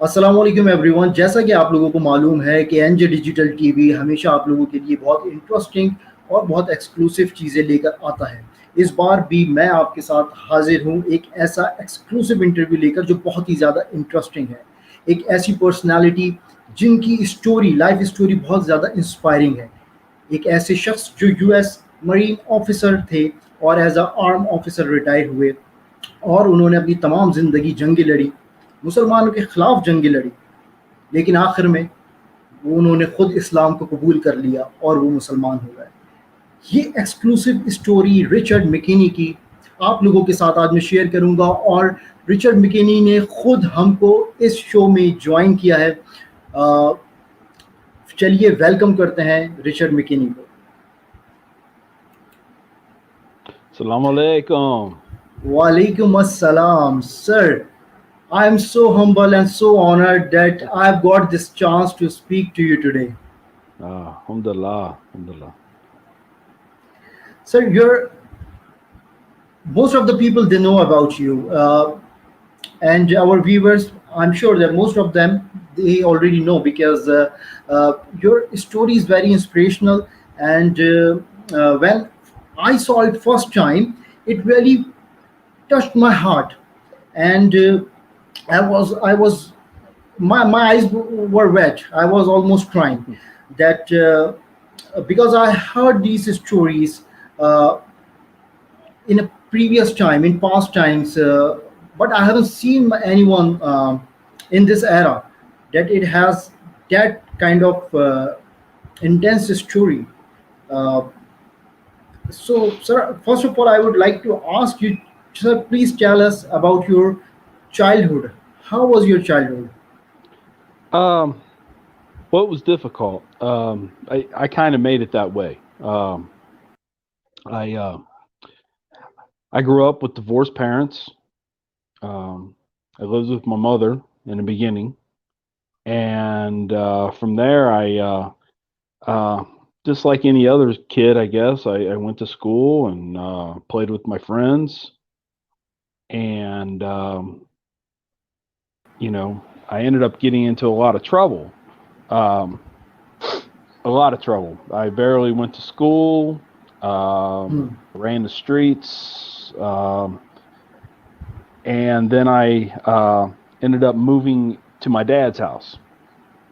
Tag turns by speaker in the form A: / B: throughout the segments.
A: अस्सलाम वालेकुम एवरीवन। जैसा कि आप लोगों को मालूम है कि एनजे डिजिटल टीवी हमेशा आप लोगों के लिए बहुत इंटरेस्टिंग और बहुत एक्सक्लूसिव चीज़ें लेकर आता है। इस बार भी मैं आपके साथ हाजिर हूँ एक ऐसा एक्सक्लूसिव इंटरव्यू लेकर जो बहुत ही ज़्यादा इंटरेस्टिंग है। एक ऐसी पर्सनालिटी जिनकी स्टोरी, लाइफ स्टोरी बहुत ज़्यादा इंस्पायरिंग है। एक ऐसे शख्स जो यूएस मरीन ऑफिसर थे और as a arm officer retire हुए, और उन्होंने अपनी तमाम ज़िंदगी जंगें लड़ी, मुसलमानों के ख़िलाफ़ जंगें लड़ी, लेकिन आखिर में वो उन्होंने खुद इस्लाम को कबूल कर लिया और वो मुसलमान हो गए। ये एक्सक्लूसिव स्टोरी रिचर्ड मैकिनी की आप लोगों के साथ आज मैं शेयर करूंगा, और रिचर्ड मैकिनी ने खुद हमको इस शो में ज्वाइन किया है। चलिए वेलकम करते हैं रिचर्ड मैकिनी को।
B: Assalamu alaikum.
A: वालेकुम अस्सलाम sir. I am so humble and so honored that I've got this chance to speak to you today.
B: Alhamdulillah. Alhamdulillah.
A: Sir, you're most of the people they know about you, and our viewers. I'm sure that most of them they already know because your story is very inspirational. And when I saw it first time, it really touched my heart, and I was my eyes were wet. I was almost crying. That because I heard these stories in a previous time, in past times, but I haven't seen anyone in this era that it has that kind of intense story. Uh, so, sir, first of all, I would like to ask you, sir, please tell us about your childhood. How was your childhood?
B: Um, what was difficult? I kind of made it that way. I I grew up with divorced parents. I lived with my mother in the beginning, and from there, uh, just like any other kid, I guess, I went to school and played with my friends, and I ended up getting into a lot of trouble. Um, a lot of trouble. I barely went to school,
A: Hmm.
B: ran the streets, and then I ended up moving to my dad's house.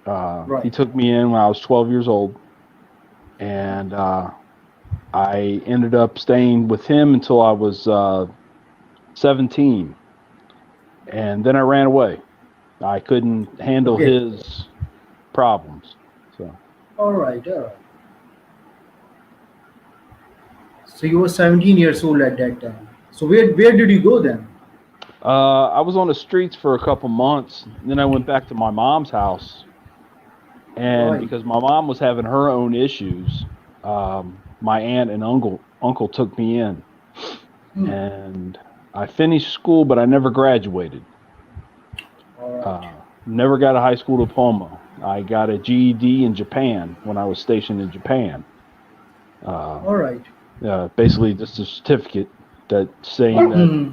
B: He
A: Right.
B: took me in when I was 12 years old, and I ended up staying with him until I was 17, and then I ran away. I couldn't handle
A: Okay.
B: his problems. So
A: All right. All right. So you were 17 years old at that time. So where did you go then?
B: I was on the streets for a couple months. Then I went back to my mom's house, and
A: Right.
B: because my mom was having her own issues, my aunt and uncle took me in,
A: Hmm.
B: and I finished school, but I never graduated.
A: All right.
B: Never got a high school diploma. I got a GED in Japan when I was stationed in Japan. Uh,
A: All right.
B: Basically, just a certificate that saying that
A: Hmm.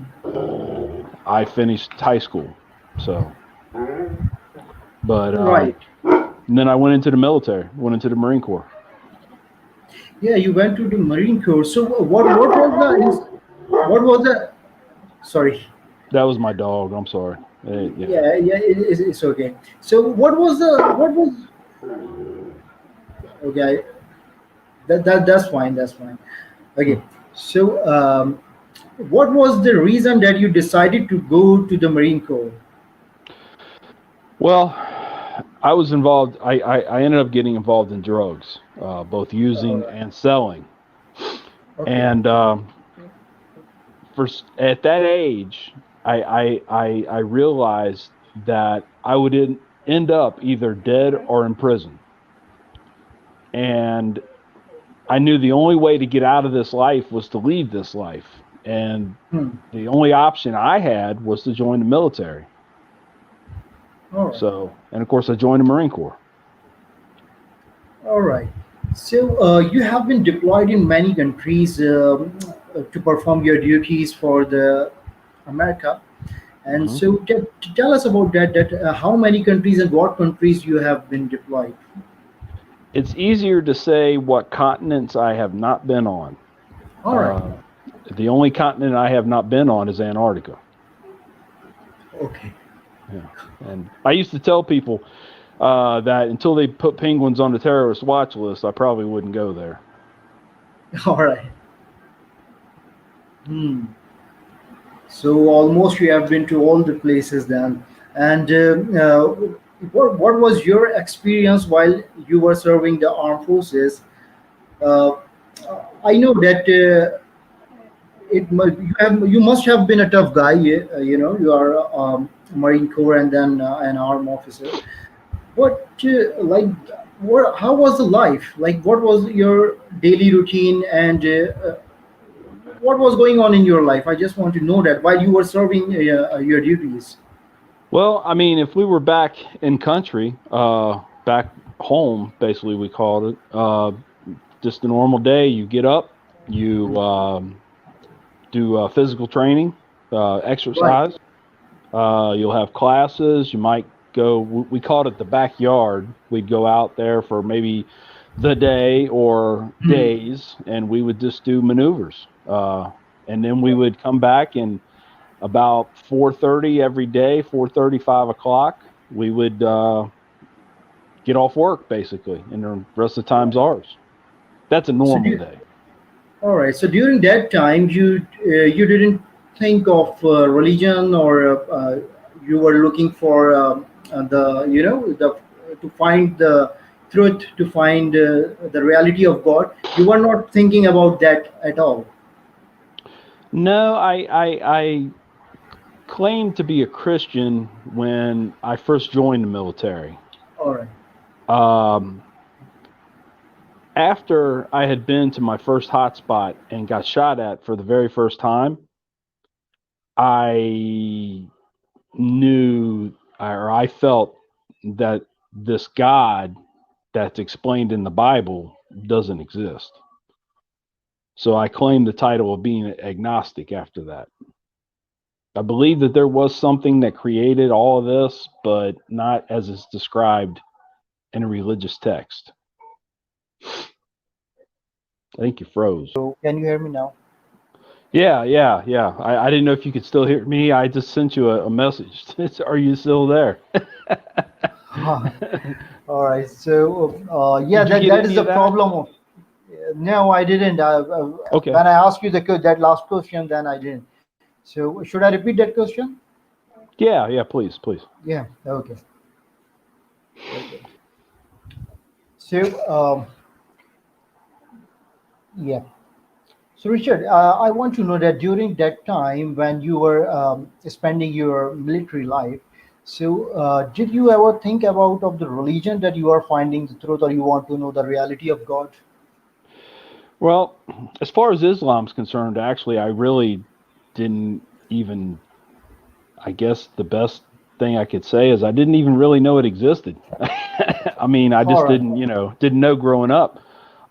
B: I finished high school. So, but
A: Right.
B: and then I went into the military, went into the Marine Corps.
A: Yeah, you went to the Marine Corps. So what was the sorry.
B: That was my dog. I'm sorry. Yeah.
A: Yeah, yeah, it's okay. So what was okay? That's fine. That's fine. Okay. So what was the reason that you decided to go to the Marine Corps?
B: Well, I was involved. I ended up getting involved in drugs, both
A: All
B: using
A: right.
B: and selling.
A: Okay.
B: And at that age, I realized that I would end up either dead or in prison. And I knew the only way to get out of this life was to leave this life. And
A: Hmm.
B: the only option I had was to join the military.
A: All right.
B: So, and of course, I joined the Marine Corps.
A: All right. So you have been deployed in many countries to perform your duties for the America, And so tell us about that. How many countries and what countries you have been deployed?
B: It's easier to say what continents I have not been on.
A: All right.
B: The only continent I have not been on is Antarctica.
A: Okay.
B: Yeah. And I used to tell people that until they put penguins on the terrorist watch list, I probably wouldn't go there.
A: All right. Hmm. So almost you have been to all the places then. And what was your experience while you were serving the armed forces? Uh, I know that you must have been a tough guy. You know, you are Marine Corps and then an armed officer. What like how was the life? Like, what was your daily routine and what was going on in your life? I just want to know that while you were serving your duties.
B: Well, I mean, if we were back in country, back home, basically we called it, just a normal day. You get up, you do physical training,
A: Right.
B: exercise. You'll have classes. You might go. We called it the backyard. We'd go out there for maybe the day or
A: Hmm.
B: days, and we would just do maneuvers. And then we
A: Right.
B: would come back, and about 4:30 every day, 4:30, 5 o'clock, we would get off work basically, and the rest of the time's
A: Right.
B: ours. That's a
A: So
B: normal
A: do,
B: day.
A: all right. So during that time, you didn't think of religion, or you were looking for the the to find the truth, to find the reality of God. You were not thinking about that at all.
B: No, I claimed to be a Christian when I first joined the military.
A: All right.
B: Um, After I had been to my first hotspot and got shot at for the very first time, I knew or I felt that this God that's explained in the Bible doesn't exist. So I claimed the title of being agnostic after that. I believe that there was something that created all of this, but not as it's described in a religious text. I think you froze.
A: So can you hear me now?
B: Yeah. I didn't know if you could still hear me. I just sent you a message. Are you still there?
A: All right. So yeah,
B: Did you get
A: that is
B: any
A: the
B: of that?
A: problem. No, I didn't.
B: Okay.
A: When I asked you that last question, then I didn't. So should I repeat that question?
B: Yeah, please.
A: Yeah. Okay. Okay. So yeah. So Richard, I want to know that during that time when you were spending your military life, so did you ever think about of the religion that you are finding the truth, or you want to know the reality of God?
B: Well, as far as Islam's concerned, actually, I really didn't even, I guess the best thing I could say is I didn't even really know it existed. I mean, I
A: All
B: just
A: right.
B: didn't know growing up.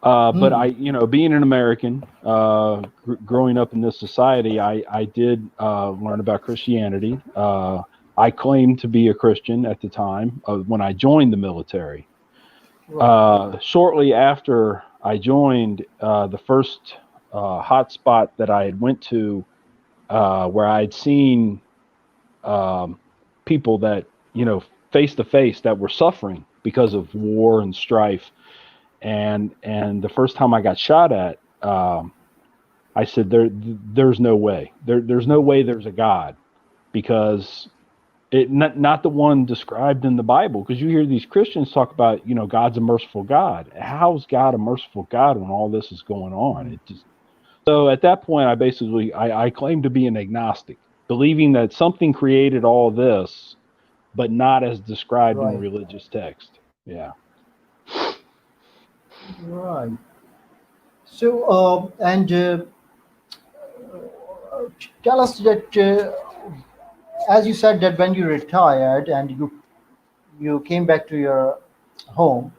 B: But
A: Hmm.
B: I, being an American, growing up in this society, I did learn about Christianity. I claimed to be a Christian at the time when I joined the military.
A: Right.
B: Shortly after I joined, the first hotspot that I had went to, where I had seen um, people that face to face that were suffering because of war and strife, and the first time I got shot at, I said there's no way there's no way there's a God, because it not the one described in the Bible, because you hear these Christians talk about God's a merciful God. How's God a merciful God when all this is going on? It just So at that point, I claim to be an agnostic, believing that something created all this, but not as described in
A: Right.
B: religious text. Yeah.
A: Right. So and tell us that as you said that when you retired and you came back to your home,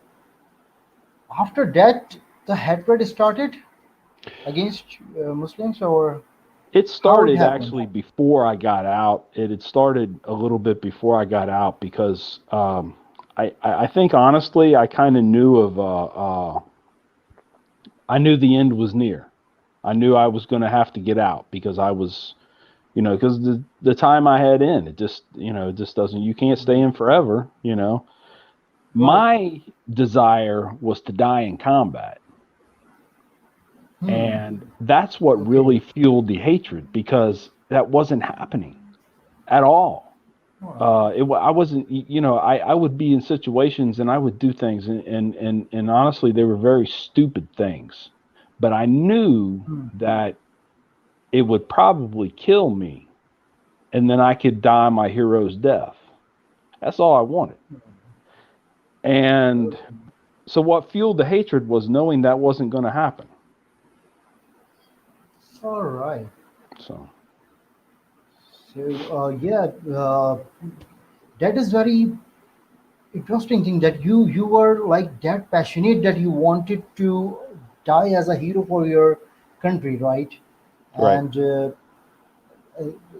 A: after that the hatred started against Muslims, or
B: It
A: How it
B: started
A: happened?
B: actually before I got out. It had started a little bit before I got out because I think honestly I kind of knew I knew the end was near. I knew I was going to have to get out because I was, because the time I had in, it just, it just doesn't, you can't stay in forever.
A: Right.
B: My desire was to die in combat.
A: Hmm.
B: And that's what
A: Okay.
B: really fueled the hatred because that wasn't happening at all.
A: All right.
B: I wasn't, I would be in situations and I would do things and honestly, they were very stupid things, but I knew
A: Hmm.
B: that it would probably kill me and then I could die my hero's death. That's all I wanted. And so what fueled the hatred was knowing that wasn't going to happen.
A: All right.
B: So,
A: So yeah, that is very interesting thing that you were like that passionate that you wanted to die as a hero for your country, right?
B: right.
A: And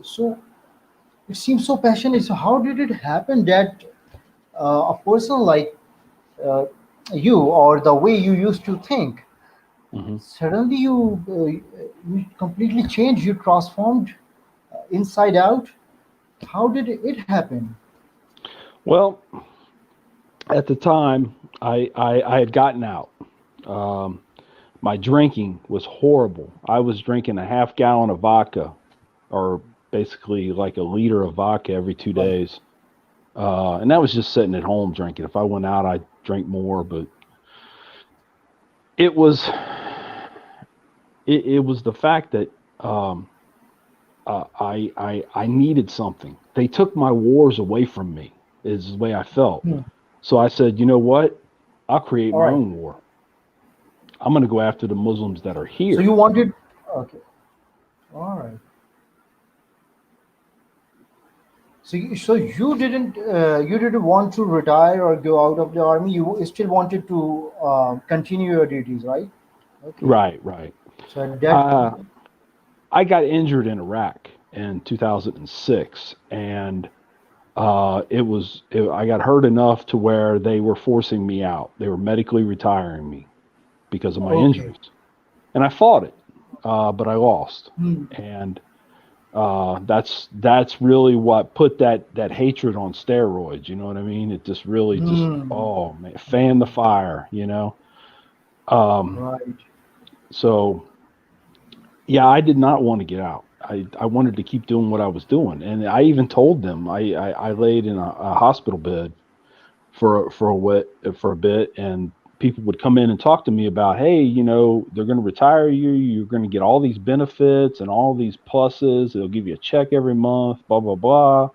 A: so it seems so passionate. So how did it happen that a person like uh, you or the way you used to think
B: Hmm.
A: suddenly you completely changed, you transformed inside out? How did it happen?
B: Well, at the time, I had gotten out. Um, my drinking was horrible. I was drinking a half gallon of vodka, or basically like a liter of vodka every two
A: Right.
B: days. And that was just sitting at home drinking. If I went out, I'd drink more, but it was it was the fact that um, I needed something. They took my wars away from me. Is the way I felt.
A: Hmm.
B: So I said, you know what? I'll create
A: All
B: my
A: right.
B: own war. I'm going to go after the Muslims that are
A: So
B: here.
A: you wanted, okay. All right. So you didn't want to retire or go out of the army. You still wanted to continue your duties, right? Okay.
B: Right, right.
A: So that.
B: Uh, I got injured in Iraq in 2006, and I got hurt enough to where they were forcing me out. They were medically retiring me because of my
A: Okay.
B: injuries, and I fought it, but I lost,
A: Hmm.
B: and that's really what put that hatred on steroids. You know what I mean? It just really just
A: Hmm.
B: oh man, fan the fire. Um,
A: Right.
B: so yeah, I did not want to get out. I wanted to keep doing what I was doing, and I even told them I laid in a hospital bed for a bit, and people would come in and talk to me about, hey, they're going to retire you. You're going to get all these benefits and all these pluses. They'll give you a check every month, blah blah blah.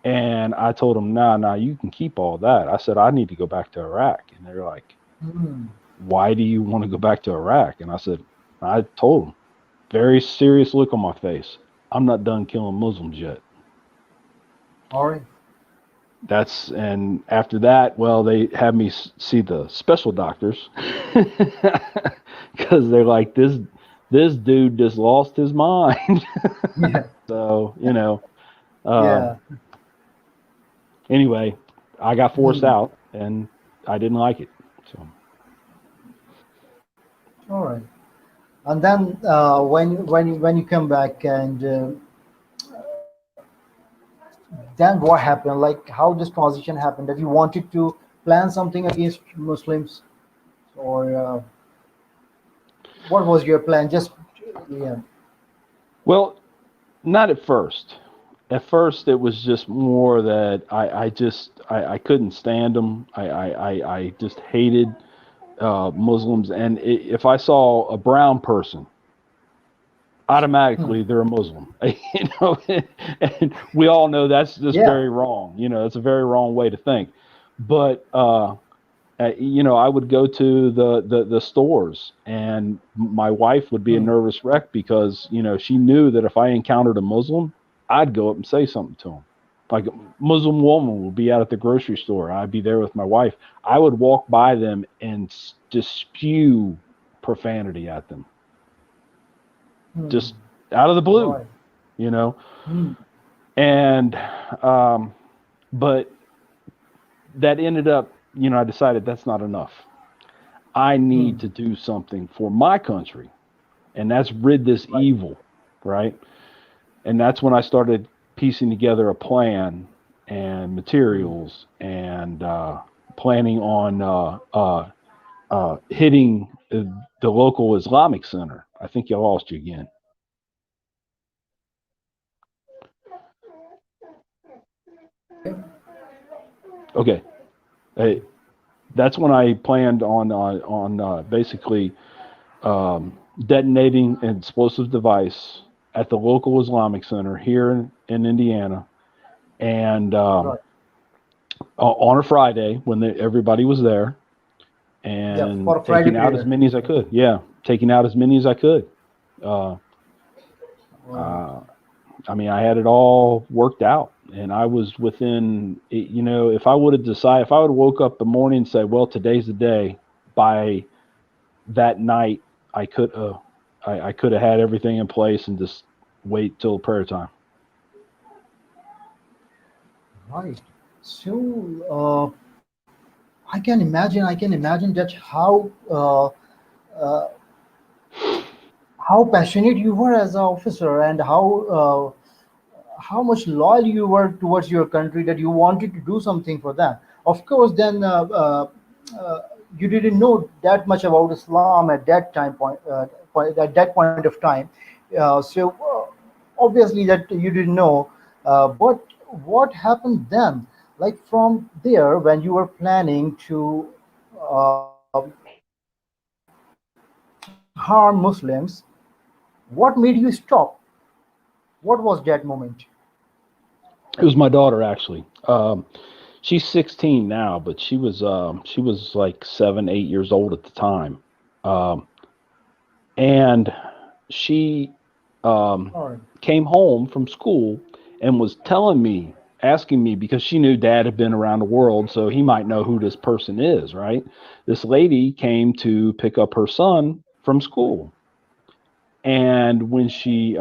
B: And I told them, nah, you can keep all that. I said I need to go back to Iraq, and they're like,
A: Hmm.
B: why do you want to go back to Iraq? And I said, I told them, very serious look on my face. I'm not done killing Muslims yet.
A: All right.
B: And after that, well, they had me see the special doctors because they're like, this dude just lost his mind.
A: Yeah.
B: So, um,
A: Yeah.
B: anyway, I got forced
A: Hmm.
B: out and I didn't like it. So,
A: All right. And then when you come back and then what happened? Like how this transition happened? That you wanted to plan something against Muslims, or what was your plan? Just yeah.
B: well, not at first. At first, it was just more that I couldn't stand them. I just hated Muslims, and if I saw a brown person,
A: Hmm.
B: automatically they're a Muslim. And we all know that's just
A: Yeah.
B: very wrong. It's a very wrong way to think. But I would go to the stores, and my wife would be a
A: Hmm.
B: nervous wreck because she knew that if I encountered a Muslim, I'd go up and say something to him. Like a Muslim woman would be out at the grocery store, I'd be there with my wife. I would walk by them and just spew profanity at them,
A: Hmm.
B: just out of the blue,
A: Right.
B: you know.
A: Hmm.
B: And but that ended up, I decided that's not enough. I need
A: Hmm.
B: to do something for my country, and that's rid this
A: Right.
B: evil, right? And that's when I started piecing together a plan and
A: Hmm.
B: materials and planning on hitting the local Islamic center. I think I lost you again.
A: Okay.
B: Okay. Hey, that's when I planned on basically detonating an explosive device at the local Islamic center here in Indiana, and
A: Right.
B: on a Friday when everybody was there,
A: Yeah.
B: and
A: For Friday
B: taking out as
A: prayer.
B: many as I could. Yeah, taking out as many as I could. Uh,
A: Right.
B: uh, I mean, I had it all worked out, and I was within. If I would have decided, if I would have woke up the morning and said, "Well, today's the day," by that night, I could I could have had everything in place and just wait till prayer time.
A: Right. So I can imagine that uh, how passionate you were as an officer, and how much loyal you were towards your country, that you wanted to do something for them. Of course, then uh, you didn't know that much about Islam at that at that point of time. Obviously that you didn't know. But what happened then? Like from there, when you were planning to uh, harm Muslims, what made you stop? What was that moment?
B: It was my daughter actually. She's 16 now, but she was like 7, 8 years old at the time, um, and she um,
A: All right.
B: came home from school and was telling me, asking me, because she knew Dad had been around the world, so he might know who this person is, right? This lady came to pick up her son from school, and when she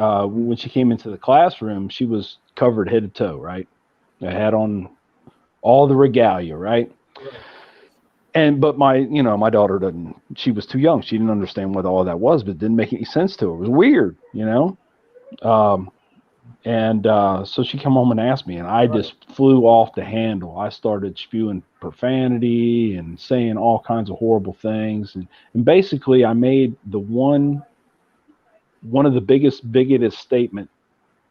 B: came into the classroom, she was covered head to toe, right? I had on all the regalia, right? And but my daughter doesn't. She was too young. She didn't understand what all that was, but it didn't make any sense to her. It was weird, you know. Um, and so she come home and asked me, and I
A: Right.
B: just flew off the handle. I started spewing profanity and saying all kinds of horrible things, and basically I made the one of the biggest statement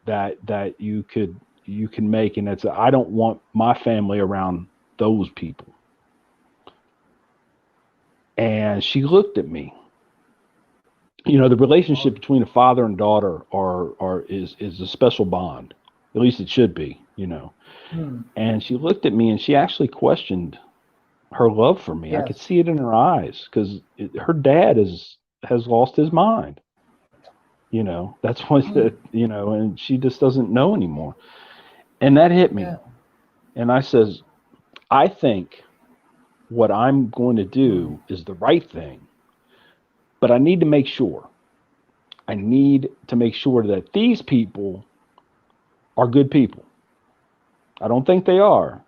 B: that you can make, and it's, I don't want my family around those people. And she looked at me. The relationship between a father and daughter is a special bond. At least it should be.
A: Hmm.
B: And she looked at me and she actually questioned her love for me. I could
A: Yes.
B: see it in her eyes because her dad has lost his mind. That's what
A: Hmm.
B: and she just doesn't know anymore. And that hit
A: Yeah.
B: me. And I says, I think what I'm going to
A: Hmm.
B: do is the right thing, but I need to make sure that these people are good people. I don't think they are,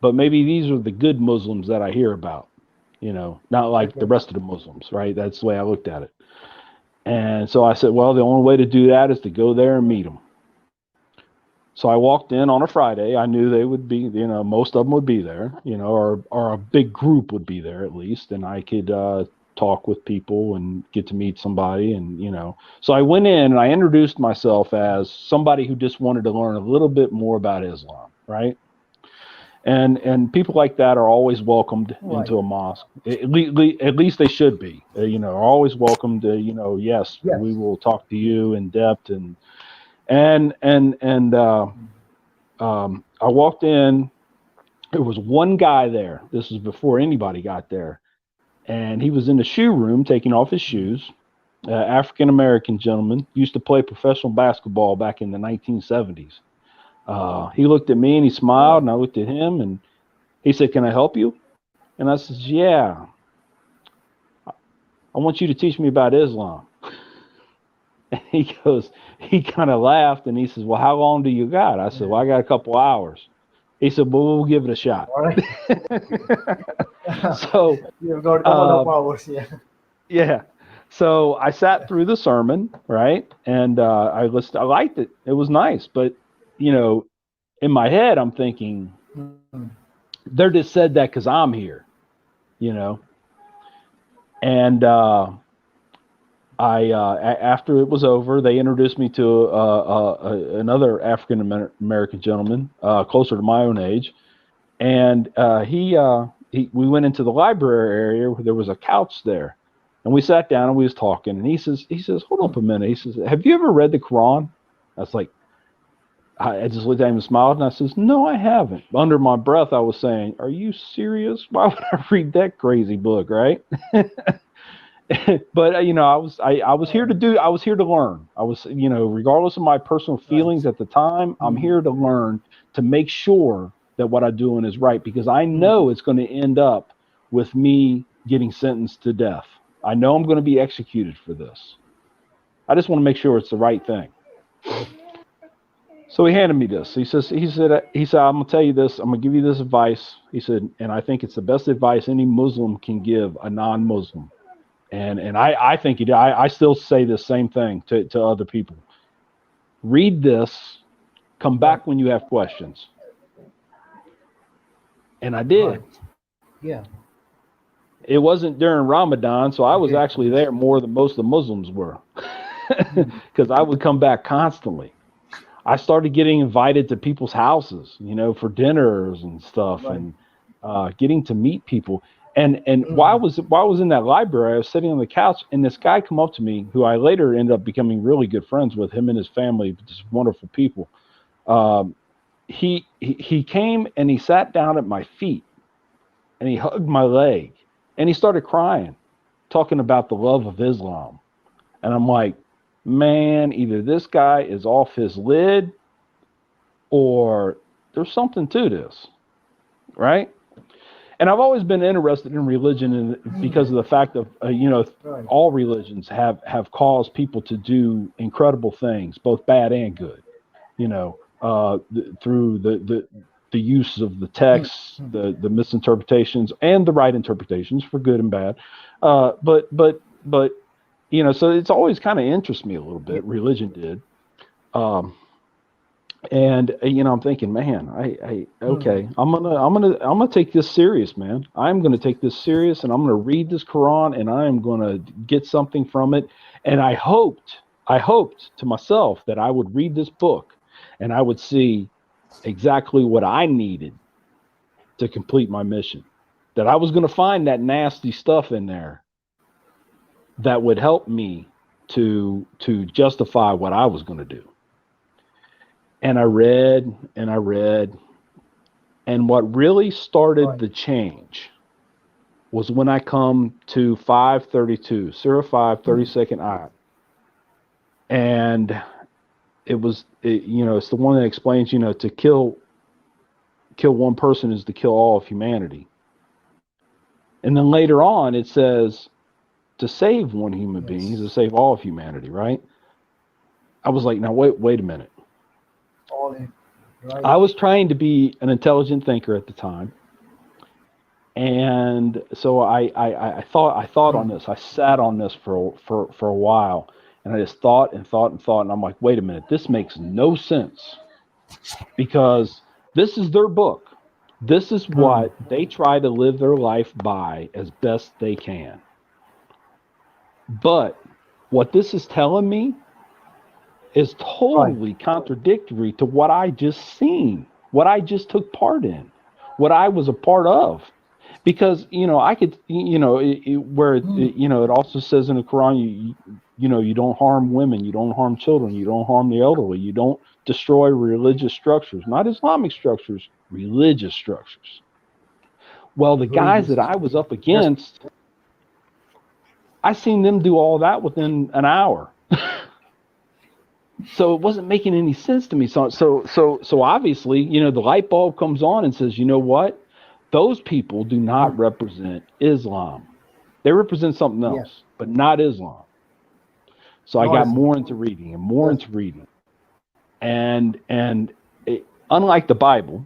B: but maybe these are the good Muslims that I hear about, not like the
A: Okay.
B: rest of the Muslims, right? That's the way I looked at it. And so I said, well, the only way to do that is to go there and meet them. So I walked in on a Friday. I knew they would be, most of them would be there, or a big group would be there at least, and I could talk with people and get to meet somebody, and So I went in and I introduced myself as somebody who just wanted to learn a little bit more about Islam, right? And people like that are always welcomed
A: Right.
B: into a mosque. At least they should be. Are always welcomed. Yes, we
A: Yes.
B: will talk to you in depth, and I walked in. There was one guy there. This is before anybody got there, and he was in the shoe room taking off his shoes. African American gentleman, used to play professional basketball back in the 1970s. He looked at me and he smiled,
A: Right.
B: and I looked at him, and he said, "Can I help you?" And I said, "Yeah, I want you to teach me about Islam." And he kind of laughed and he says, well, how long do you got? I said, well, I got a couple hours. He said, well, we'll give it a shot.
A: All right.
B: So
A: You've got a couple of hours, yeah.
B: yeah. So I sat through the sermon, right? And I listened. I liked it. It was nice. But, you know, in my head, I'm thinking, they're just said that because I'm here, you know. And after it was over, they introduced me to another African American gentleman closer to my own age. And we went into the library area where there was a couch there. And we sat down and we was talking, and he says, hold up a minute. He says, have you ever read the Quran? I was like, I just looked at him and smiled, and I says, no, I haven't. Under my breath, I was saying, are you serious? Why would I read that crazy book, right? But you know, I was here to learn. I was, you know, regardless of my personal feelings at the time, I'm here to learn, to make sure that what I'm doing is right, because I know it's going to end up with me getting sentenced to death. I know I'm going to be executed for this. I just want to make sure it's the right thing. So he handed me this. He said, I'm going to tell you this. I'm going to give you this advice. He said, and I think it's the best advice any Muslim can give a non-Muslim. And I think he did. I still say the same thing to other people. Read this. Come back when you have questions. And I did.
A: Right. Yeah.
B: It wasn't during Ramadan, so I was actually there more than most of the Muslims were, because I would come back constantly. I started getting invited to people's houses, you know, for dinners and stuff, and getting to meet people. And while I was in that library, I was sitting on the couch, and this guy come up to me, who I later ended up becoming really good friends with. Him and his family, just wonderful people. He came and he sat down at my feet, and he hugged my leg, and he started crying, talking about the love of Islam. And I'm like, man, either this guy is off his lid, or there's something to this, right? And I've always been interested in religion, because of the fact of, you know, all religions have caused people to do incredible things, both bad and good, you know, through the use of the texts, the misinterpretations, and the right interpretations, for good and bad. But you know, so it's always kind of interests me a little bit. Religion did. And you know, I'm thinking, man, okay, I'm gonna take this serious, man. I'm gonna take this serious, and I'm gonna read this Quran, and I am gonna get something from it. And I hoped to myself that I would read this book, and I would see exactly what I needed to complete my mission. That I was gonna find that nasty stuff in there that would help me to justify what I was gonna do. And I read, and what really started the change was when I come to 532, Surah 5, 32nd ayat. And you know, it's the one that explains, you know, to kill one person is to kill all of humanity. And then later on, it says to save one human being is to save all of humanity, right? I was like, now wait a minute.
A: Right.
B: I was trying to be an intelligent thinker at the time, and so I thought on this. I sat on this for a while, and I just thought, and I'm like, wait a minute, this makes no sense, because this is their book. This is what they try to live their life by as best they can. But what this is telling me is totally contradictory to what I just seen, what I just took part in, what I was a part of. Because, you know, I could, you know, you know, it also says in the Quran, you know, you don't harm women, you don't harm children, you don't harm the elderly, you don't destroy religious structures, not Islamic structures, religious structures. Well, the guys that I was up against, I seen them do all that within an hour. So it wasn't making any sense to me. So obviously, you know, the light bulb comes on and says, you know what? Those people do not represent Islam. They represent something else, but not Islam. So I got
A: Nice.
B: more into reading and more
A: Yes.
B: into reading. And unlike the Bible,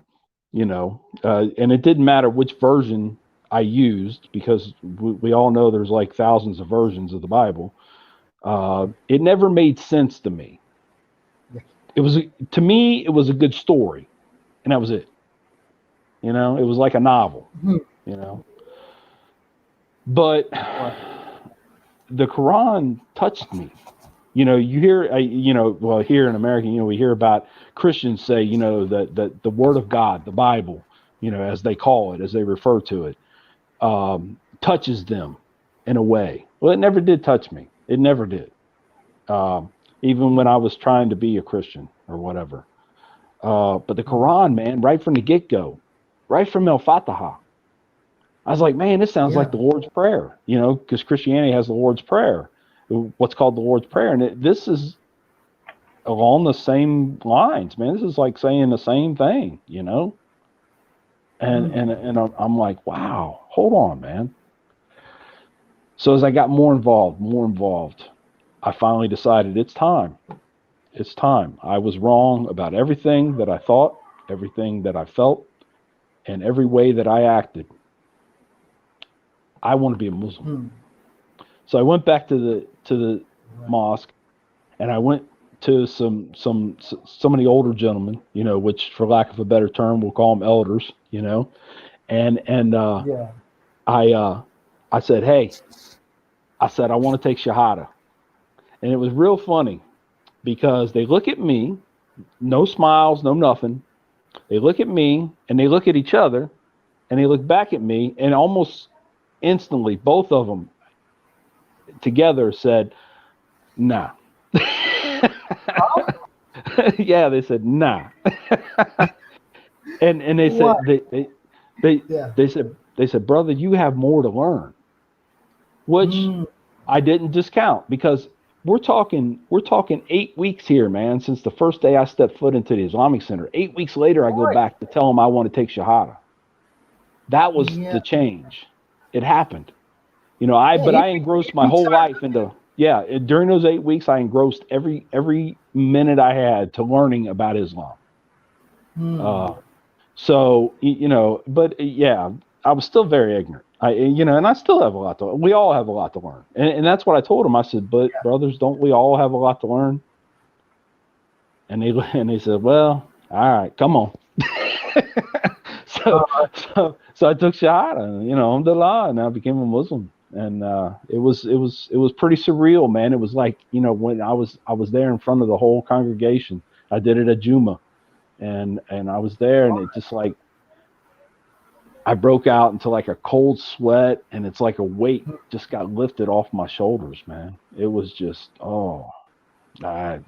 B: and it didn't matter which version I used, because we all know there's like thousands of versions of the Bible. It never made sense to me. To me, it was a good story, and that was it. It was like a novel,
A: Hmm.
B: But
A: Right.
B: the Quran touched me. You hear, well, here in America, we hear about Christians say, that the Word of God, the Bible, as they call it, as they refer to it, touches them in a way. Well, it never did touch me. It never did. Even when I was trying to be a Christian or whatever. But the Quran, man, right from the get-go, right from El Fatiha, I was like, man, this sounds like
A: Yeah.
B: the Lord's Prayer, because Christianity has the Lord's Prayer, what's called the Lord's Prayer. And this is along the same lines, man. This is like saying the same thing, And
A: Hmm.
B: and I'm like, wow, hold on, man. So as I got more involved, I finally decided it's time. It's time. I was wrong about everything that I thought, everything that I felt, and every way that I acted. I want to be a Muslim.
A: Hmm.
B: So I went back to the mosque, and I went to some of the older gentlemen, which, for lack of a better term, we'll call them elders, and
A: Yeah.
B: I said, hey, I want to take Shahada. And it was real funny because they look at me, no smiles, no nothing. They look at me and they look at each other and they look back at me, and almost instantly, both of them together said, nah. Yeah, they said, nah. and they
A: What?
B: said, they,
A: Yeah.
B: they said, brother, you have more to learn, which
A: Hmm.
B: I didn't discount, because we're talking 8 weeks here, man, since the first day I stepped foot into the Islamic Center. 8 weeks later, I go
A: Right.
B: back to tell them I want to take Shahada. That was
A: Yeah.
B: the change. It happened.
A: Yeah.
B: But I engrossed
A: Eight
B: my
A: weeks
B: whole life into, during those 8 weeks, I engrossed every minute I had to learning about Islam.
A: Hmm.
B: Uh, so, but yeah, I was still very ignorant. And I still have a lot to learn. We all have a lot to learn. And that's what I told him. I said, but brothers, don't we all have a lot to learn? And they said, well, all right, come on. so,
A: Uh,
B: so I took Shahada, alhamdulillah, and I became a Muslim. And it was pretty surreal, man. It was like, when I was there in front of the whole congregation. I did it at Juma, and I was there, and it just like, I broke out into like a cold sweat, and it's like a weight just got lifted off my shoulders, man. It was just, I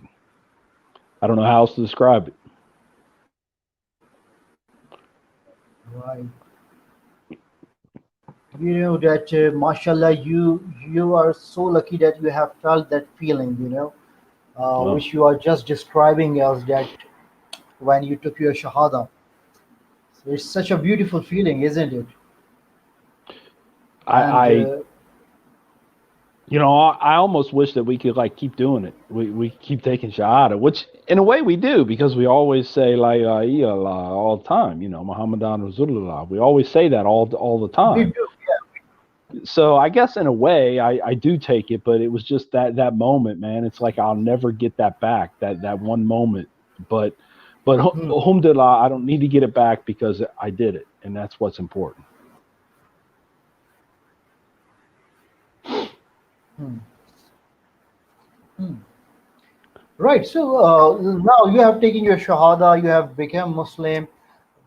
B: I don't know how else to describe it.
A: right. That mashallah, you are so lucky that you have felt that feeling,
B: Well,
A: which you are just describing as that when you took your shahada. So it's such a beautiful feeling, isn't it? And
B: I I almost wish that we could like keep doing it. We keep taking Shahada, which in a way we do, because we always say La ilaha illallah all the time. Muhammadan Rasulullah. We always say that all the
A: we
B: time.
A: do,
B: So I guess in a way I do take it, but it was just that moment, man. It's like I'll never get that back, that one moment. But
A: yeah. Hmm.
B: alhamdulillah, I don't need to get it back because I did it, and that's what's important.
A: Hmm. Hmm. Right. So now you have taken your shahada, you have become Muslim,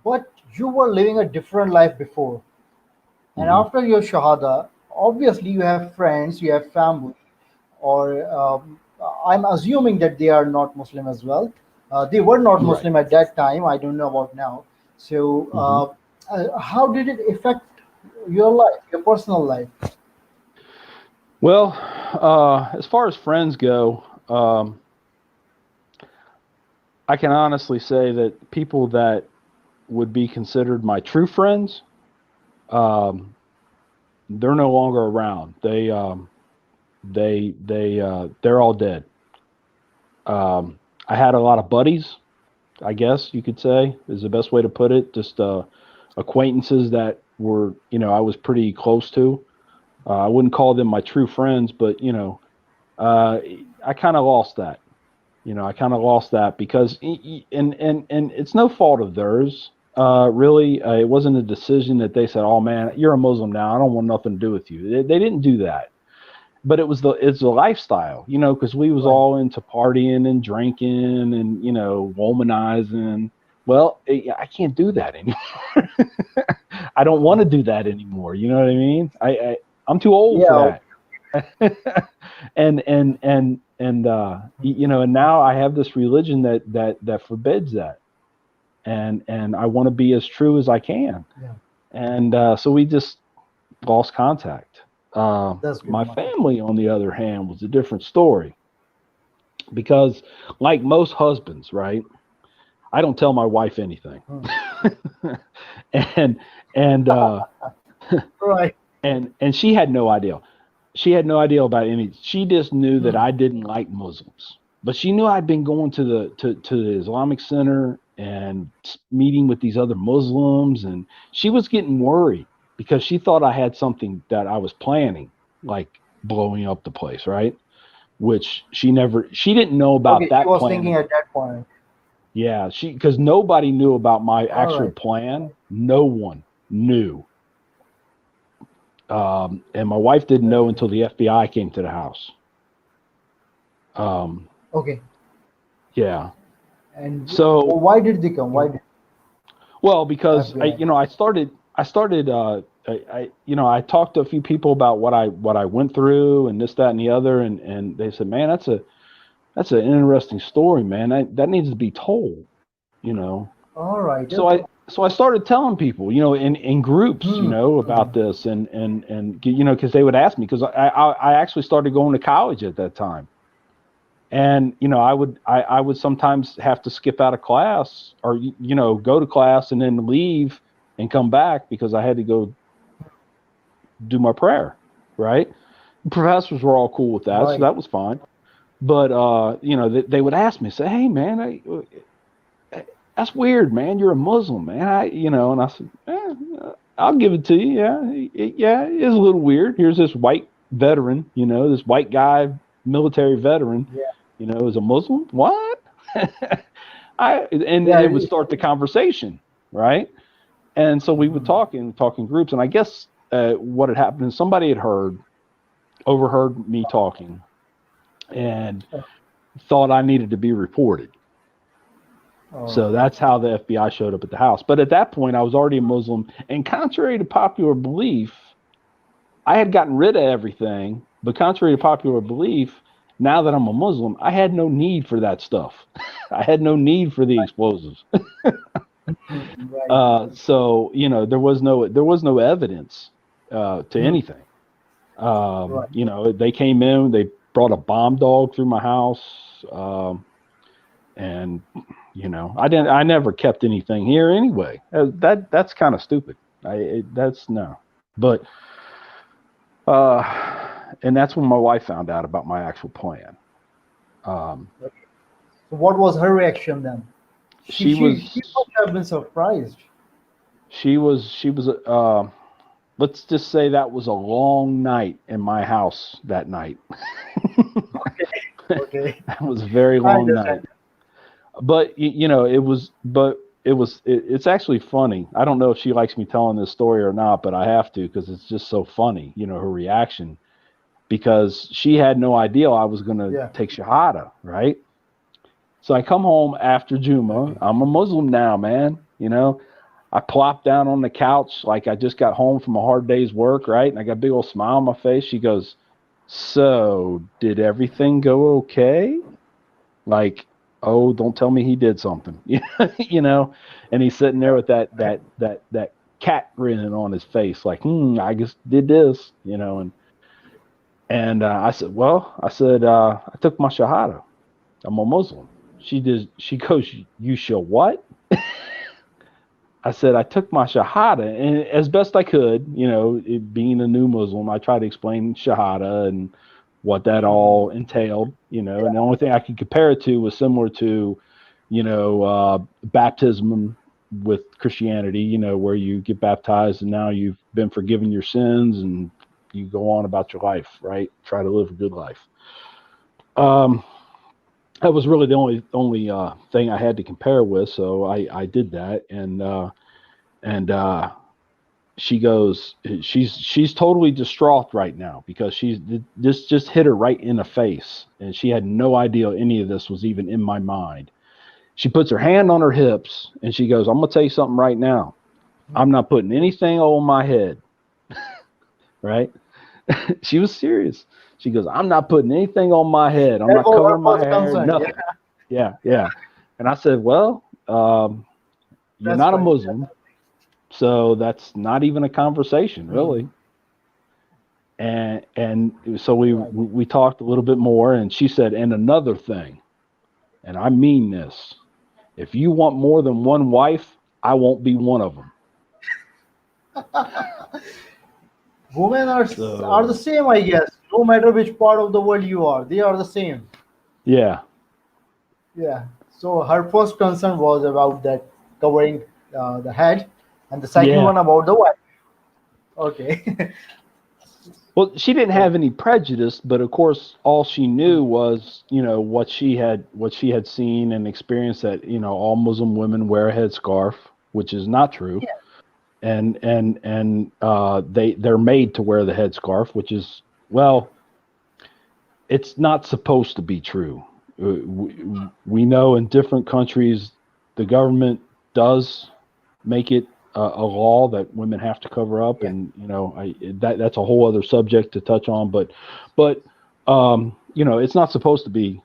A: but you were living a different life before. And
B: Hmm.
A: after your shahada, obviously you have friends, you have family, or I'm assuming that they are not Muslim as well. They were not
B: Right.
A: Muslim at that time. I don't know about now. So,
B: Hmm.
A: how did it affect your life, your personal life?
B: Well, as far as friends go, I can honestly say that people that would be considered my true friends, um, they're no longer around. they're all dead. I had a lot of buddies, I guess you could say, is the best way to put it. Just acquaintances that were, I was pretty close to. I wouldn't call them my true friends, but I kind of lost that. I kind of lost that because, and it's no fault of theirs. Really, it wasn't a decision that they said, "Oh man, you're a Muslim now. I don't want nothing to do with you." They didn't do that, but it's the lifestyle, because we was
A: Right.
B: all into partying and drinking and womanizing. Well, I can't do that anymore. I don't want to do that anymore. You know what I mean? I'm too old for
A: Yeah.
B: that. And and now I have this religion that forbids that, and I want to be as true as I can.
A: Yeah.
B: And so we just lost contact.
A: That's good.
B: My family, on the other hand, was a different story because, like most husbands, right? I don't tell my wife anything, and and
A: Right.
B: and she had no idea. She had no idea about any. She just knew that I didn't like Muslims, but she knew I'd been going to the Islamic Center and meeting with these other Muslims, and she was getting worried because she thought I had something that I was planning, like blowing up the place, right? Which she didn't know about
A: Okay, she
B: that
A: was
B: plan.
A: thinking at that point.
B: Yeah, because nobody knew about my actual
A: right.
B: plan. No one knew. And my wife didn't know until the FBI came to the house.
A: Okay.
B: Yeah.
A: And
B: So
A: why did they come? Why did
B: well, because
A: FBI?
B: I started I talked to a few people about what I went through and this, that, and the other, and they said, man, that's an interesting story, man. That needs to be told,
A: All right.
B: So
A: Okay.
B: I started telling people, in groups, about this, and because they would ask me, because I actually started going to college at that time, and I would sometimes have to skip out of class or go to class and then leave and come back because I had to go do my prayer, right? The professors were all cool with that, so
A: Right.
B: that was fine. But they would ask me, say, hey man, that's weird, man. You're a Muslim, man. And I said, I'll give it to you. Yeah, it is a little weird. Here's this white veteran, this white guy, military veteran,
A: Yeah.
B: is a Muslim. What? And
A: Yeah.
B: it would start the conversation, right? And so we would talk in groups. And I guess what had happened is somebody had overheard me talking, and thought I needed to be reported. So that's how the FBI showed up at the house. But at that point, I was already a Muslim. And contrary to popular belief, I had gotten rid of everything. But contrary to popular belief, now that I'm a Muslim, I had no need for that stuff. I had no need for the explosives.
A: Right.
B: So there was no evidence to anything.
A: Right.
B: They came in, they brought a bomb dog through my house, and I never kept anything here anyway. That's kind of stupid. That's no. But and that's when my wife found out about my actual plan.
A: So what was her reaction then? She must have been surprised.
B: She was let's just say that was a long night in my house that night.
A: Okay.
B: That was a very
A: I
B: long night.
A: understand.
B: But it's actually funny. I don't know if she likes me telling this story or not, but I have to because it's just so funny, her reaction, because she had no idea I was going to take Shahada, right? So I come home after Juma. I'm a Muslim now, man. I plop down on the couch like I just got home from a hard day's work, right? And I got a big old smile on my face. She goes, so did everything go okay? Like, oh, don't tell me he did something, and he's sitting there with that cat grinning on his face, like, I just did this, and I said, I took my Shahada. I'm a Muslim. She goes, you should what? I said, I took my Shahada, and as best I could, being a new Muslim, I tried to explain Shahada and what that all entailed, you know, and the only thing I could compare it to was similar to, you know, baptism with Christianity, you know, where you get baptized and now you've been forgiven your sins and you go on about your life, right? Try to live a good life. That was really the only thing I had to compare with, so I did that, and she goes, she's totally distraught right now because this just hit her right in the face, and she had no idea any of this was even in my mind. She puts her hand on her hips and she goes, "I'm gonna tell you something right now. I'm not putting anything on my head." Right? She was serious. She goes, "I'm not putting anything on my head. I'm
A: That
B: not
A: was her
B: covering my
A: first
B: hair,
A: concern.
B: nothing." Yeah. And I said, "Well, you're
A: That's
B: not a
A: fine.
B: Muslim, so that's not even a conversation, really." And so we talked a little bit more, and she said, "And another thing, and I mean this, if you want more than one wife, I won't be one of them."
A: Women are the
B: So
A: same, I guess. No matter which part of the world you are, they are the same.
B: yeah,
A: Yeah. So her first concern was about that covering the head, and the second
B: yeah.
A: one about the wife. Okay.
B: Well, she didn't
A: So
B: have any prejudice, but of course, all she knew was, you know, what she had seen and experienced, that, you know, all Muslim women wear a headscarf, which is not true,
A: yeah,
B: and they're made to wear the headscarf, which is, well, it's not supposed to be true. We know in different countries the government does make it a law that women have to cover up,
A: yeah.
B: and you know, that's a whole other subject to touch on, but you know, it's not supposed to be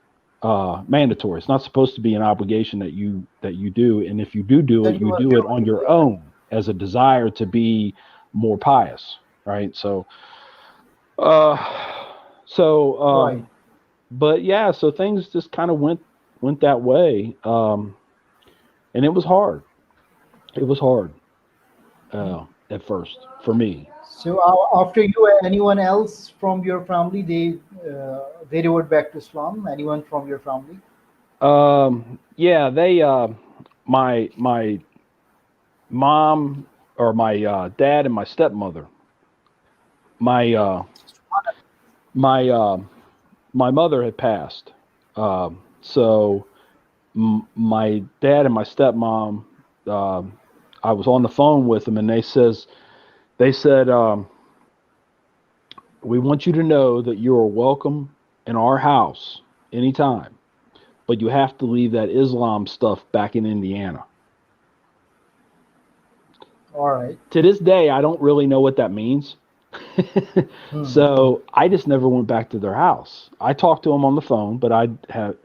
B: mandatory. It's not supposed to be an obligation that you do, and if you do it,
A: That you
B: you
A: must
B: do
A: do
B: it on
A: it.
B: your own as a desire to be more pious, right? So uh so
A: Right.
B: but yeah, so things just kind of went that way, and it was hard. It was hard at first for me.
A: So after you, anyone else from your family, they revert back to Islam. Anyone from your family?
B: Yeah, they my mom, or my dad and my stepmother. My my my mother had passed. So my dad and my stepmom, I was on the phone with them, and they said, "We want you to know that you are welcome in our house anytime, but you have to leave that Islam stuff back in Indiana."
A: All right.
B: To this day, I don't really know what that means.
A: Hmm.
B: So I just never went back to their house. I talked to them on the phone, but I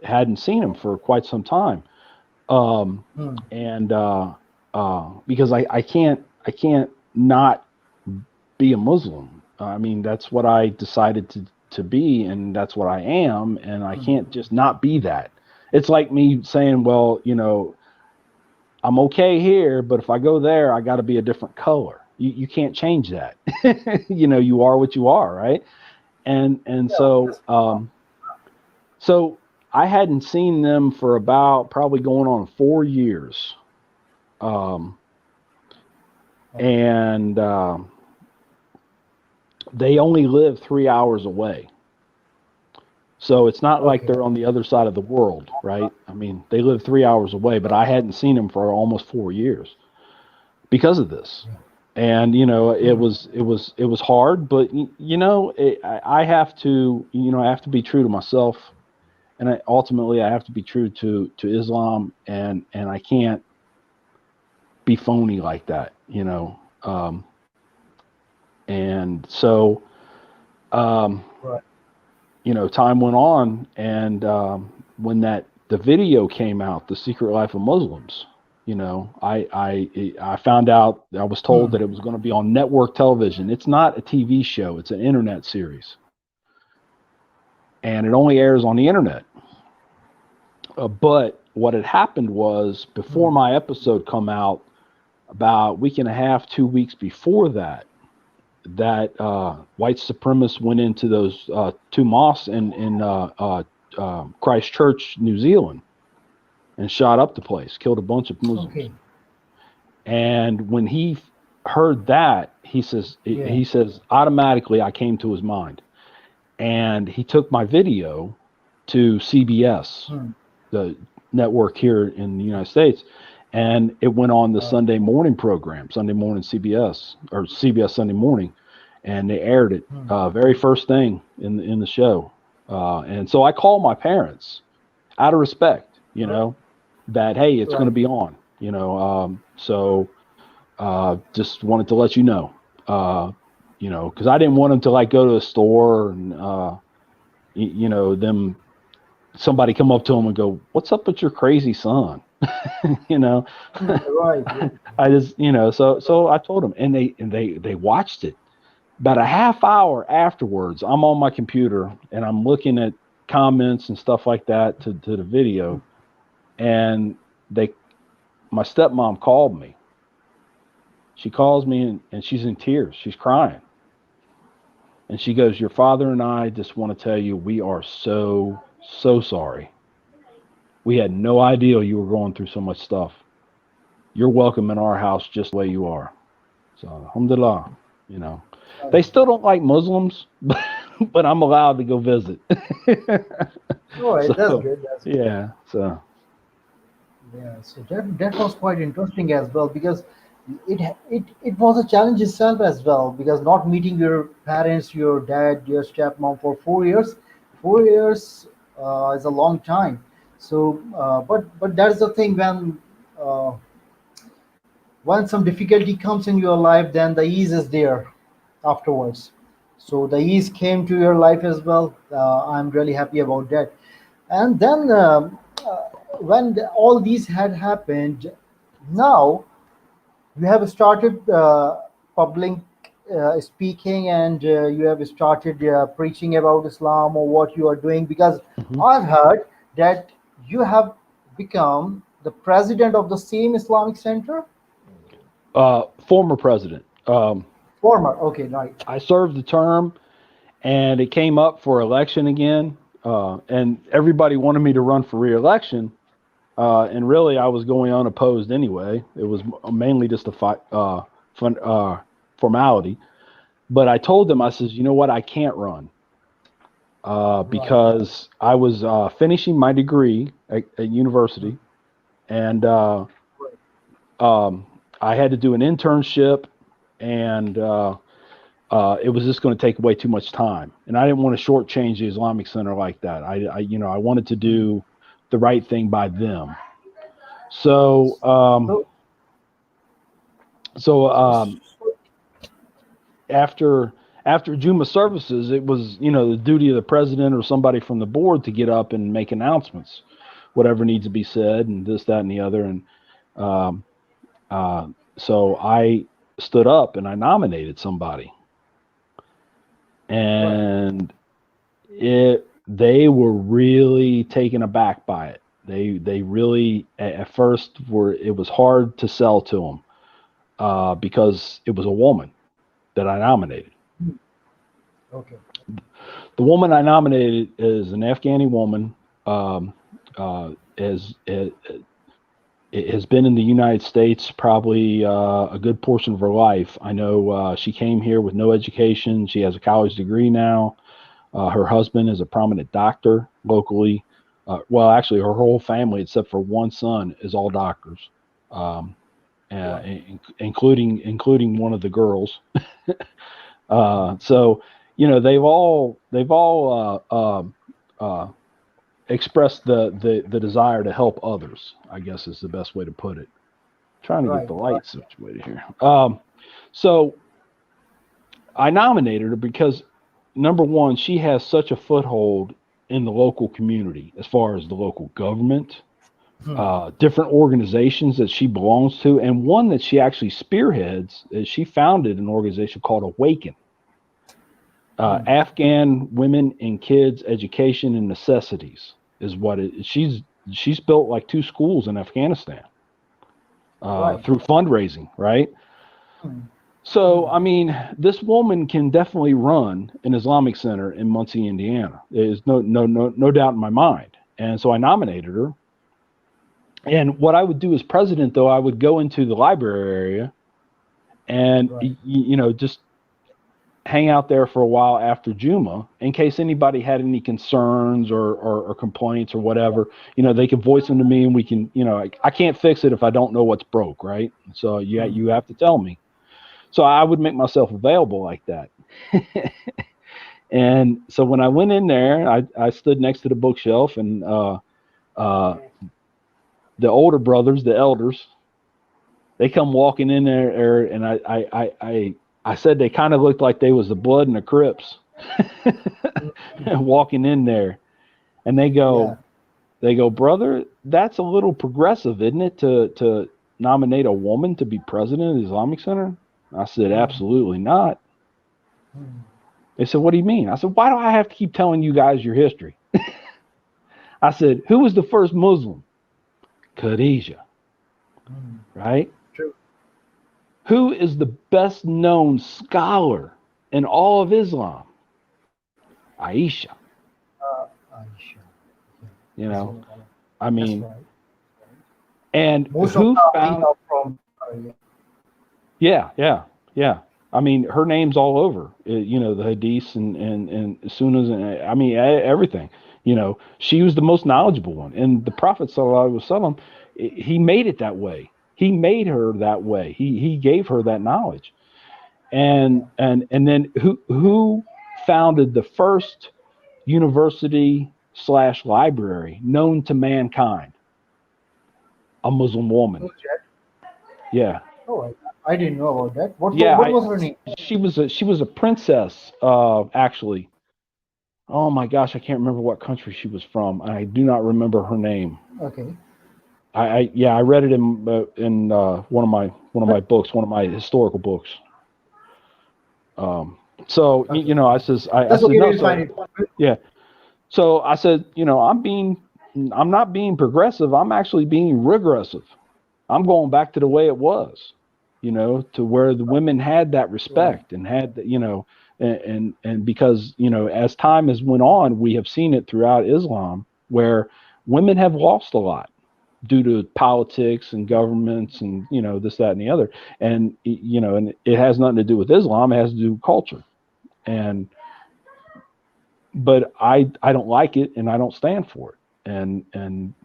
B: hadn't seen them for quite some time.
A: Hmm.
B: And because I can't not be a Muslim. I mean, that's what I decided to be, and that's what I am, and I
A: Hmm.
B: can't just not be that. It's like me saying, well, you know, I'm okay here, but if I go there, I got to be a different color. You can't change that. You know, you are what you are, right? And
A: Yeah.
B: so I hadn't seen them for about probably going on 4 years, um,
A: Okay.
B: and they only live 3 hours away. So it's not like
A: Okay.
B: they're on the other side of the world, right? I mean, they live 3 hours away, but I hadn't seen them for almost 4 years because of this. And you know,
A: Hmm.
B: it was hard, but you know, I have to, you know, I have to be true to myself, and ultimately I have to be true to Islam, and I can't be phony like that, you know. And so, um,
A: Right.
B: you know, time went on, and when the video came out, The Secret Life of Muslims, you know, I found out, I was told
A: Hmm.
B: that it was going to be on network television. It's not a TV show; it's an internet series, and it only airs on the internet. But what had happened was,
A: Hmm.
B: before my episode come out, about a week and a half, 2 weeks before that, that white supremacists went into those two mosques in Christchurch, New Zealand, and shot up the place, killed a bunch of Muslims.
A: Okay.
B: And when he heard that, he says automatically I came to his mind, and he took my video to CBS, the network here in the United States, and it went on the Sunday morning program, Sunday morning CBS, or CBS Sunday morning, and they aired it very first thing in the show. And so I called my parents out of respect, you know, that, hey, it's going to be on, you know. So just wanted to let you know, you know, because I didn't want them to like go to the store and, you know, somebody come up to them and go, "What's up with your crazy son?" You know.
A: Right.
B: I just, you know, so I told them, and they watched it. About a half hour afterwards, I'm on my computer and I'm looking at comments and stuff like that to the video, and my stepmom called me. She calls me and she's in tears. She's crying. And she goes, "Your father and I just want to tell you we are so sorry. We had no idea you were going through so much stuff. You're welcome in our house just the way you are." So, alhamdulillah, you know. They still don't like Muslims, but I'm allowed to go visit.
A: Right,
B: So,
A: that's good. That's good.
B: yeah, so.
A: Yeah, so that was quite interesting as well, because it was a challenge itself as well, because not meeting your parents, your dad, your stepmom for 4 years. 4 years is a long time. So, but that's the thing, uh, when some difficulty comes in your life, then the ease is there afterwards. So the ease came to your life as well. I'm really happy about that. And then when all these had happened, now you have started public speaking, and you have started preaching about Islam or what you are doing, because
B: Mhm.
A: I've heard that you have become the president of the same Islamic Center.
B: Former president.
A: Former, okay, right.
B: I served the term, and it came up for election again, and everybody wanted me to run for re-election, and really I was going unopposed anyway. It was mainly just a formality. But I told them, I says, you know what, I can't run
A: Right.
B: because I was finishing my degree at university, and I had to do an internship, and it was just going to take way too much time, and I didn't want to shortchange the Islamic Center like that. You know, I wanted to do the right thing by them. So,
A: So,
B: so after Juma services, it was, you know, the duty of the president or somebody from the board to get up and make announcements, whatever needs to be said, and this, that, and the other. And so I stood up and I nominated somebody,
A: right.
B: and they were really taken aback by it. They really at first it was hard to sell to them because it was a woman that I nominated.
A: Okay.
B: The woman I nominated is an Afghani woman. Has has been in the United States probably a good portion of her life. I know she came here with no education. She has a college degree now. Her husband is a prominent doctor locally. Well, actually, her whole family, except for one son, is all doctors, um,
A: Right.
B: including one of the girls. So, you know, they've all expressed the desire to help others, I guess is the best way to put it. Trying to get
A: Right.
B: the
A: Right.
B: light situated here. So I nominated her because, number one, she has such a foothold in the local community as far as the local government, different organizations that she belongs to, and one that she actually spearheads is she founded an organization called Awaken. Afghan women and kids education and necessities is what it. She's built like 2 schools in Afghanistan
A: Right.
B: through fundraising, right? So, I mean, this woman can definitely run an Islamic center in Muncie, Indiana. There's no doubt in my mind. And so I nominated her. And what I would do as president, though, I would go into the library area and,
A: Right.
B: just hang out there for a while after Juma in case anybody had any concerns or complaints or whatever. They can voice them to me, and we can, I can't fix it if I don't know what's broke, right? So you have to tell me. So I would make myself available like that. And so when I went in there, I stood next to the bookshelf, and the older brothers, the elders, they come walking in there, and I said they kind of looked like they was the Blood and the Crips walking in there, and they go, brother, that's a little progressive, isn't it, to nominate a woman to be president of the Islamic Center? I said, absolutely not. They said, what do you mean? I said, why do I have to keep telling you guys your history? I said, who was the first Muslim? Khadijah, right?
A: True.
B: Who is the best known scholar in all of Islam? Aisha.
A: Aisha.
B: I mean,
A: right.
B: And
A: most
B: who
A: of the
B: found?
A: from
B: Yeah. I mean, her name's all over. The hadiths and sunnahs, and I mean everything. She was the most knowledgeable one, and the Prophet sallallahu alaihi wasallam, he made it that way. He made her that way. He gave her that knowledge. And then who founded the first university / library known to mankind? A Muslim woman. Yeah.
A: Oh, I didn't know about that. What was her name?
B: She was a princess, actually. Oh my gosh, I can't remember what country she was from. I do not remember her name.
A: Okay.
B: I read it in one of my books, one of my historical books. So
A: Okay.
B: I said no. So I said, I'm not being progressive. I'm actually being regressive. I'm going back to the way it was, to where the women had that respect and had, and because, as time has went on, we have seen it throughout Islam where women have lost a lot due to politics and governments and, this, that, and the other. And, and it has nothing to do with Islam. It has to do with culture. But I don't like it, and I don't stand for it. And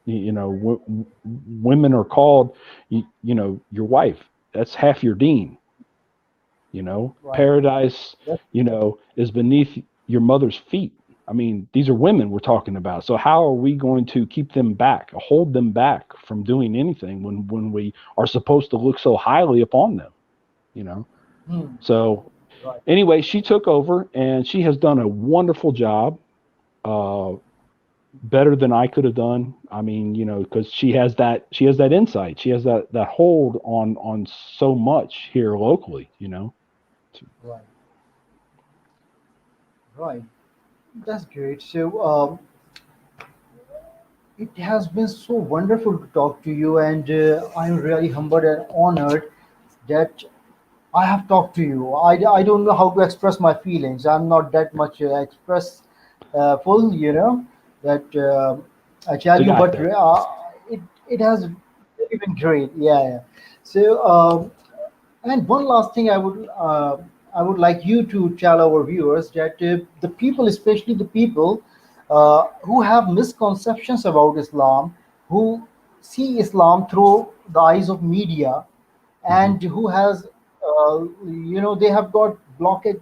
B: women are called, your wife. That's half your deen. Right. Paradise, is beneath your mother's feet. I mean, these are women we're talking about. So how are we going to keep them back, hold them back from doing anything when we are supposed to look so highly upon them? So anyway, she took over, and she has done a wonderful job. Better than I could have done. I mean, because she has that insight. She has that hold on so much here locally,
A: Right. That's great. So it has been so wonderful to talk to you, and I'm really humbled and honored that I have talked to you. I don't know how to express my feelings. I'm not that much express full, that I tell you, but it has really been great. Yeah. So and one last thing I would like you to tell our viewers that the people, especially the people who have misconceptions about Islam, who see Islam through the eyes of media, and who has they have got blockade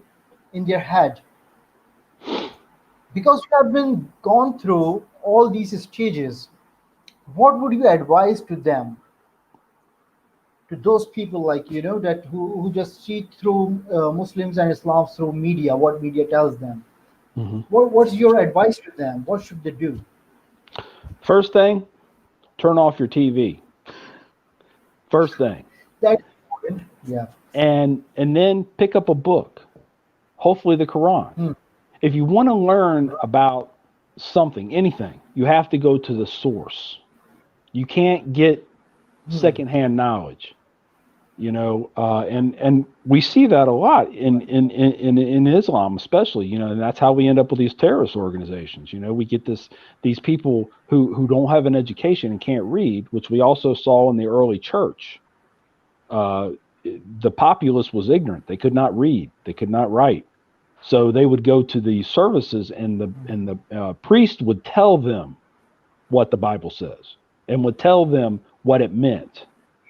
A: in their head because you have been gone through all these stages. What would you advise to them, to those people like that who just see through Muslims and Islam through media, what media tells them? What's your advice to them? What should they do?
B: First thing, turn off your TV. First thing.
A: That's important. Yeah.
B: And then pick up a book, hopefully the Quran. If you want to learn about something, anything, you have to go to the source. You can't get secondhand knowledge. and we see that a lot in Islam, especially, and that's how we end up with these terrorist organizations. We get these people who don't have an education and can't read, which we also saw in the early church. The populace was ignorant; they could not read, they could not write, so they would go to the services, and the priest would tell them what the Bible says and would tell them what it meant,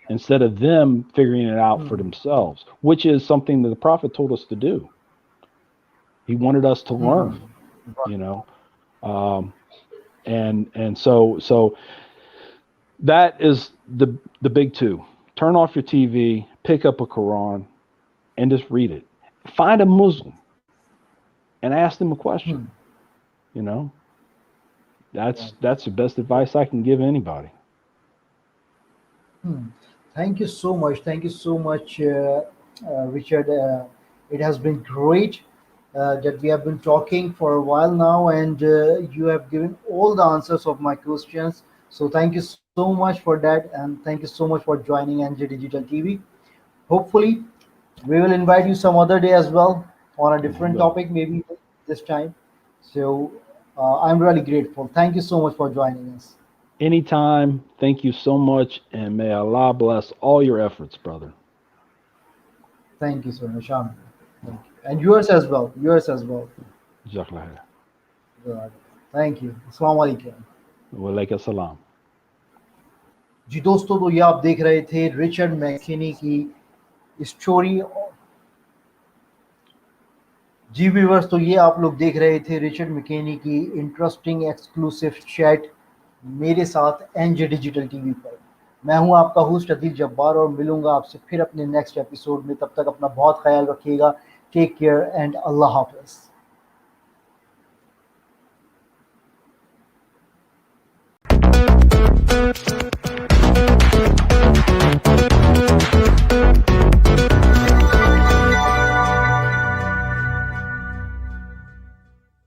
B: instead of them figuring it out for themselves, which is something that the prophet told us to do. He wanted us to learn, and so that is the big two. Turn off your TV, pick up a Quran, and just read it. Find a Muslim and ask them a question. That's the best advice I can give anybody.
A: Thank you so much. Thank you so much, Richard. It has been great that we have been talking for a while now, and you have given all the answers of my questions. So thank you so much for that, and thank you so much for joining NJ Digital TV. Hopefully, we will invite you some other day as well on a different topic, maybe this time. So I'm really grateful. Thank you so much for joining us.
B: Anytime. Thank you so much, and may Allah bless all your efforts, brother.
A: Thank you so much, Amir. Thank you. And yours as well. Yours as well.
B: Jazakallah khair.
A: Good. Thank you. Assalamu alaikum.
B: Walaikum salam.
A: जी दोस्तों, तो ये आप देख रहे थे Richard McKinney की story. जी viewers, तो ये आप लोग देख रहे थे रिचर्ड मैकिनी की इंटरेस्टिंग एक्सक्लूसिव चैट मेरे साथ एनजे डिजिटल टीवी पर। मैं हूं आपका होस्ट अदील जब्बार, और मिलूंगा आपसे फिर अपने नेक्स्ट एपिसोड में। तब तक अपना बहुत ख्याल रखिएगा। टेक केयर एंड अल्लाह हाफिज़।